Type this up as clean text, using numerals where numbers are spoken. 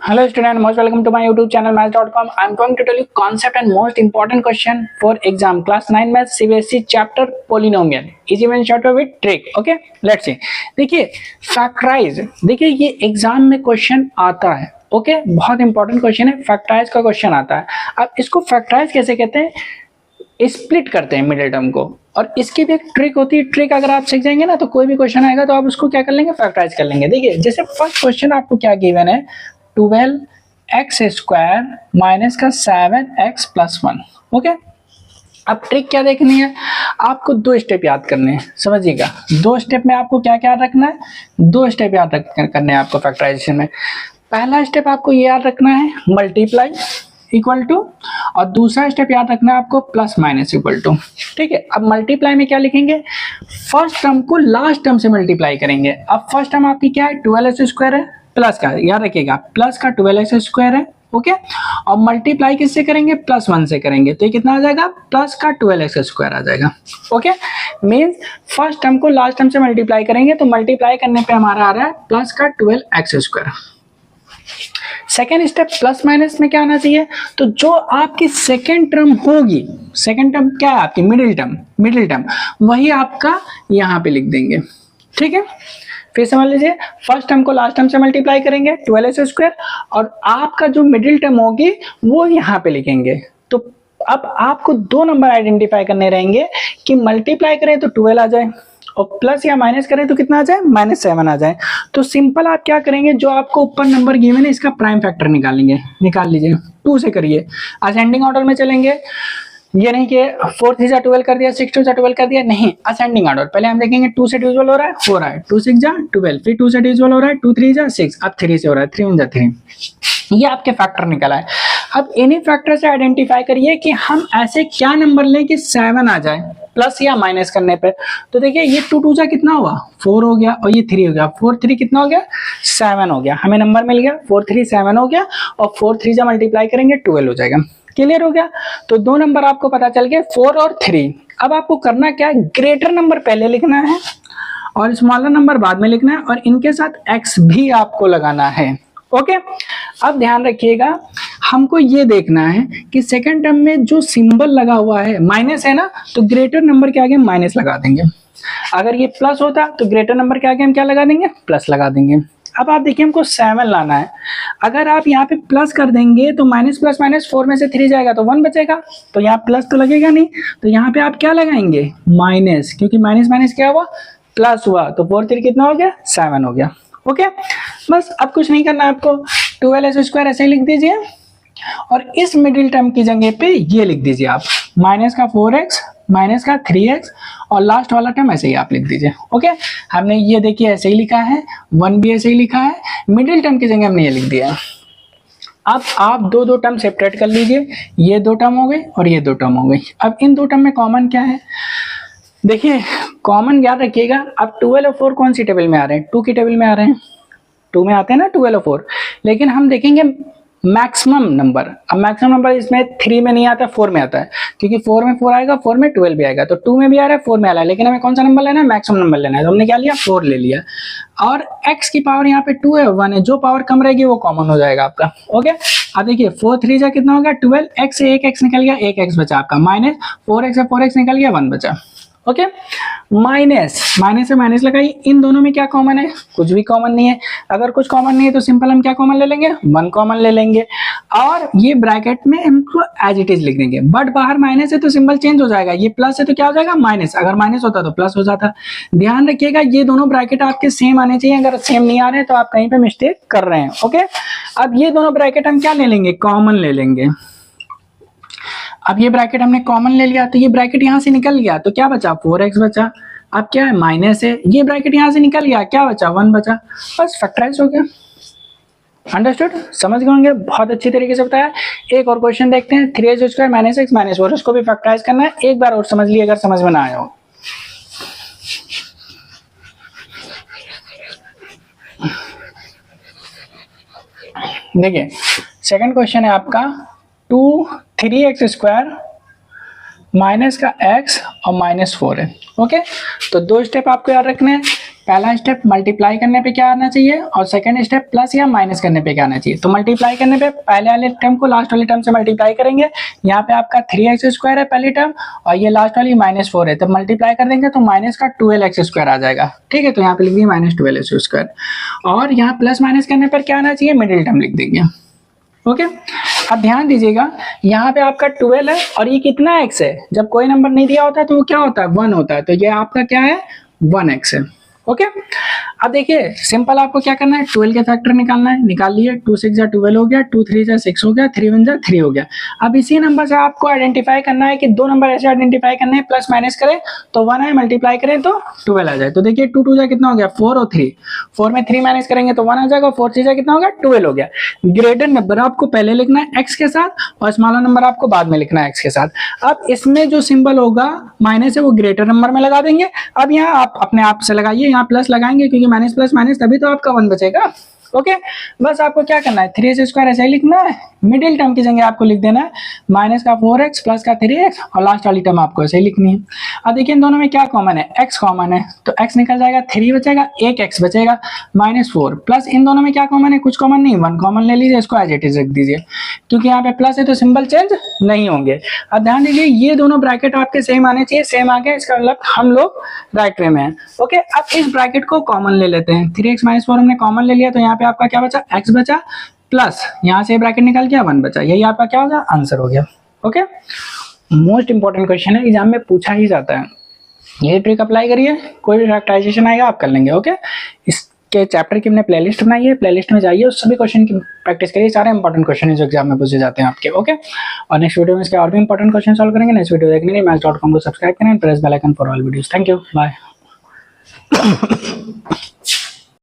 Hello student, most welcome to my YouTube channel maths.com. I am going to tell you concept and most important question for exam class 9 math CBSE chapter polynomial. Easy and short with trick. Okay, let's see. देखिए factorise, देखिए ये exam में question आता है. Okay बहुत important question है, factorise का question आता है. अब इसको फैक्टराइज कैसे कहते हैं, स्प्लिट करते हैं मिडिल टर्म को. और इसकी भी एक ट्रिक होती है. ट्रिक अगर आप सीख जाएंगे ना तो कोई भी क्वेश्चन आएगा तो आप उसको क्या कर लेंगे, फैक्टराइज कर लेंगे. देखिए जैसे फर्स्ट क्वेश्चन आपको क्या गिवन है, 12x² माइनस का 7x प्लस 1. ओके अब ट्रिक क्या देखनी है, आपको दो स्टेप याद करने हैं. समझिएगा, दो स्टेप में आपको क्या क्या रखना है, दो स्टेप याद करने हैं आपको फैक्टराइजेशन में. पहला स्टेप आपको ये याद रखना है मल्टीप्लाई इक्वल टू, और दूसरा स्टेप याद रखना है आपको प्लस माइनस इक्वल टू. ठीक है, अब मल्टीप्लाई में क्या लिखेंगे, फर्स्ट टर्म को लास्ट टर्म से मल्टीप्लाई करेंगे. अब फर्स्ट टर्म आपकी क्या है, 12x² है, प्लस का याद रखिएगा प्लस का 12x² है. ओके और मल्टीप्लाई किससे करेंगे, प्लस 1 से करेंगे. तो ये कितना आ जाएगा, प्लस का 12x² आ जाएगा. ओके मीन्स फर्स्ट टर्म को लास्ट टर्म से मल्टीप्लाई करेंगे तो मल्टीप्लाई करने पे हमारा आ रहा है प्लस का 12x². Second step plus minus में क्या आना चाहिए, तो जो आपकी सेकेंड टर्म होगी, सेकेंड टर्म क्या है आपकी, मिडिल टर्म वही आपका यहाँ पे लिख देंगे. ठीक है फिर समझ लीजिए, फर्स्ट टर्म को लास्ट टर्म से मल्टीप्लाई करेंगे 12x² और आपका जो मिडिल टर्म होगी वो यहाँ पे लिखेंगे. तो अब आपको दो नंबर आइडेंटिफाई करने रहेंगे कि मल्टीप्लाई करें तो 12 आ जाए और प्लस या माइनस करें तो कितना आ जाए, -7 आ जाए. तो सिंपल आप क्या करेंगे, जो आपको ऊपर नंबर गिवन है इसका प्राइम फैक्टर निकालेंगे. निकाल लीजिए, 2 से करिए. असेंडिंग ऑर्डर में चलेंगे, ये नहीं कि 4 3 जा 12 कर दिया, 6 2 जा 12 कर दिया, नहीं असेंडिंग ऑर्डर. पहले हम देखेंगे 2 से डिविजिबल हो रहा है, 2 6 जा 12, फिर 2 से डिविजिबल हो रहा है, 2 3 जा 6, अब 3 से हो रहा है, 3 1 जा 3. ये आपके फैक्टर निकला है. अब इन्हीं फैक्टर से आइडेंटिफाई करिए कि हम ऐसे क्या नंबर लें कि 7 आ जाए प्लस या माइनस करने पे. तो देखिए ये 2 2 जा कितना हुआ, 4 हो गया, और ये 3 हो गया, 4 3 कितना हो गया, 7 हो गया. हमें नंबर मिल गया 4 3 7 हो गया, और 4 3 जा मल्टीप्लाई करेंगे 12 हो जाएगा. क्लियर हो गया. तो दो नंबर आपको पता चल गए 4 और 3. अब आपको करना क्या है, ग्रेटर नंबर पहले लिखना है और स्मॉलर नंबर बाद में लिखना है, और इनके साथ x भी आपको लगाना है. ओके अब ध्यान रखिएगा, हमको ये देखना है कि सेकंड टर्म में जो सिंबल लगा हुआ है माइनस है ना, तो ग्रेटर नंबर के आगे माइनस लगा देंगे. अगर ये प्लस होता तो ग्रेटर नंबर के आगे हम क्या लगा देंगे, प्लस लगा देंगे. अब आप देखिए हमको 7 लाना है. अगर आप यहाँ पे प्लस कर देंगे तो माइनस प्लस माइनस 4 में से 3 जाएगा तो 1 बचेगा, तो यहाँ प्लस तो लगेगा नहीं, तो यहाँ पे आप क्या लगाएंगे, माइनस, क्योंकि माइनस माइनस क्या हुआ, प्लस हुआ. तो 4 3 कितना हो गया, 7 हो गया. ओके बस अब कुछ नहीं करना आपको, 12x² ऐसे ही लिख दीजिए और इस मिडिल टर्म की जगह पे ये लिख दीजिए आप, माइनस का 4x माइनस का 3x, और लास्ट वाला टर्म ऐसे ही आप लिख दीजिए. ओके हमने ये देखिए ऐसे ही लिखा है, 1 भी ऐसे ही लिखा है, मिडिल टर्म की जगह हमने ये लिख दिया है. अब आप दो टर्म सेपरेट कर लीजिए, ये 2 टर्म हो गई और ये 2 टर्म हो गई. अब इन 2 टर्म में कॉमन क्या है, देखिए कॉमन याद रखिएगा. अब 12 और 4 कौन सी टेबल में आ रहे हैं, 2 की टेबल में आ रहे हैं, 2 में आते हैं ना 12 और 4. लेकिन हम देखेंगे मैक्सिमम नंबर, अब मैक्सिमम नंबर इसमें 3 में नहीं आता, 4 में आता है, क्योंकि 4 में 4 आएगा, 4 में 12 भी आएगा. तो 2 में भी आ रहा है, 4 में आ रहा है, लेकिन हमें कौन सा नंबर लेना है, मैक्सिमम नंबर लेना है. तो हमने क्या लिया, 4 ले लिया. और x की पावर यहाँ पे 2 है, 1 है, जो पावर कम रहेगी वो कॉमन हो जाएगा आपका. ओके अब देखिए 4 3 जा कितना हो गया, 12, x से 1 x निकल गया, 1 x बचा आपका, माइनस 4x से 4x निकल गया, 1 बचा. ओके माइनस से माइनस लगाई. इन दोनों में क्या कॉमन है, कुछ भी कॉमन नहीं है. अगर कुछ कॉमन नहीं है तो सिंपल हम क्या कॉमन ले लेंगे, 1 कॉमन ले लेंगे, और ये ब्रैकेट में हमको एज इट इज लिख देंगे. बट बाहर माइनस है तो सिंबल चेंज हो जाएगा, ये प्लस है तो क्या हो जाएगा, माइनस. अगर माइनस होता तो प्लस हो जाता. ध्यान रखिएगा ये दोनों ब्रैकेट आपके सेम आने चाहिए, अगर सेम नहीं आ रहे हैं तो आप कहीं पे मिस्टेक कर रहे हैं. ओके अब ये दोनों ब्रैकेट हम क्या ले लेंगे, कॉमन ले लेंगे. अब ये ब्रैकेट हमने कॉमन ले लिया तो ये ब्रैकेट यहाँ से निकल गया, तो क्या बचा, 4x बचा. अब क्या है, माइनस है, ये ब्रैकेट यहाँ से निकल गया, क्या बचा, 1 बचा. बस फैक्टराइज हो गया. अंडरस्टूड, समझ गए होंगे, बहुत अच्छी तरीके से बताया. एक और क्वेश्चन देखते हैं, 3x² माइनस x माइनस 4, उसको भी फैक्टराइज करना है. एक बार और समझ लिए अगर समझ में ना आया हो. देखिए सेकंड क्वेश्चन है आपका 3x² माइनस का x और -4 है. ओके तो 2 स्टेप आपको याद रखने हैं. पहला स्टेप मल्टीप्लाई करने पे क्या आना चाहिए और सेकंड स्टेप प्लस या माइनस करने पे क्या आना चाहिए। तो मल्टीप्लाई करने पे पहले वाले टर्म को लास्ट वाले टर्म से मल्टीप्लाई करेंगे। यहाँ पे आपका 3x² है पहली टर्म और ये लास्ट वाली -4 है, तो मल्टीप्लाई कर देंगे तो माइनस का 12x² आ जाएगा। ठीक है, तो यहाँ पे लिख दिए -12x²। और यहाँ प्लस माइनस करने पर क्या आना चाहिए, मिडिल टर्म लिख देंगे। ओके, अब ध्यान दीजिएगा यहाँ पे आपका 12 है और ये कितना x है। जब कोई नंबर नहीं दिया होता है तो वो क्या होता है, 1 होता है। तो ये आपका क्या है, 1x है। ओके, अब देखिए सिंपल आपको क्या करना है, 12 के फैक्टर निकालना है। निकाल लिए, 2 6 जा 12 हो गया, 2 3 जा 6 हो गया, 3 1 जा 3 हो गया। अब इसी नंबर से आपको आइडेंटिफाई करना है कि दो नंबर ऐसे आइडेंटिफाई करने हैं, प्लस माइनस करें तो 1 है, मल्टीप्लाई करें तो 12 आ जाए। तो देखिए 2 2 जा कितना हो गया, 4 और 3, 4 में 3 माइनस करेंगे तो 1 आ जाएगा, 4 3 जा कितना होगा, 12 हो गया। ग्रेटर नंबर आपको पहले लिखना है x के साथ और स्मॉलर नंबर आपको बाद में लिखना है x के साथ। अब इसमें जो सिंबल होगा माइनस है वो ग्रेटर नंबर में लगा देंगे। अब यहाँ आप अपने आप से लगाइए, यहाँ प्लस लगाएंगे क्योंकि माइनस प्लस माइनस तभी तो आपका 1 बचेगा। ओके, बस आपको क्या करना है, 3x² ऐसे ही लिखना है, मिडिल टर्म की जगह आपको लिख देना है माइनस का 4x प्लस का 3x और लास्ट वाली टर्म आपको ऐसे ही लिखनी है। अब देखिए इन दोनों में क्या कॉमन है, x कॉमन है तो x निकल जाएगा, 3 बचेगा, एक x बचेगा, -4 प्लस इन दोनों में क्या कॉमन है, कुछ कॉमन नहीं, 1 कॉमन ले लीजिए, इसको एज इट इज रख दीजिए क्योंकि यहाँ पे प्लस है तो सिंबल चेंज नहीं होंगे। अब ध्यान दीजिए ये दोनों ब्रैकेट आपके सेम आने चाहिए, सेम आ गए, इसका मतलब हम लोग राइट वे में हैं। ओके, अब इस ब्रैकेट को कॉमन ले लेते हैं, 3x - 4 हमने कॉमन ले लिया तो यहाँ पे आपका क्या बचा, x बचा प्लस यहाँ से ब्रैकेट निकल गया 1 बचा, यही आपका क्या हो गया, आंसर हो गया। ओके, मोस्ट इंपॉर्टेंट क्वेश्चन है, एग्जाम में पूछा ही जाता है। ये ट्रिक अप्लाई करिए, कोई भी फैक्टराइजेशन आएगा आप कर लेंगे। ओके, इसके चैप्टर की हमने प्लेलिस्ट बनाई है, प्लेलिस्ट में जाइए उस सभी क्वेश्चन की प्रैक्टिस करिए, सारे इंपॉर्टेंट क्वेश्चन है जो एग्जाम में पूछे जाते हैं आपके। ओके, और नेक्स्ट वीडियो में इसके और भी इंपॉर्टेंट क्वेश्चन सॉल्व करेंगे। नेक्स्ट वीडियो देखने के लिए maths.com को सब्सक्राइब करें, press bell icon for all videos. Thank you, bye.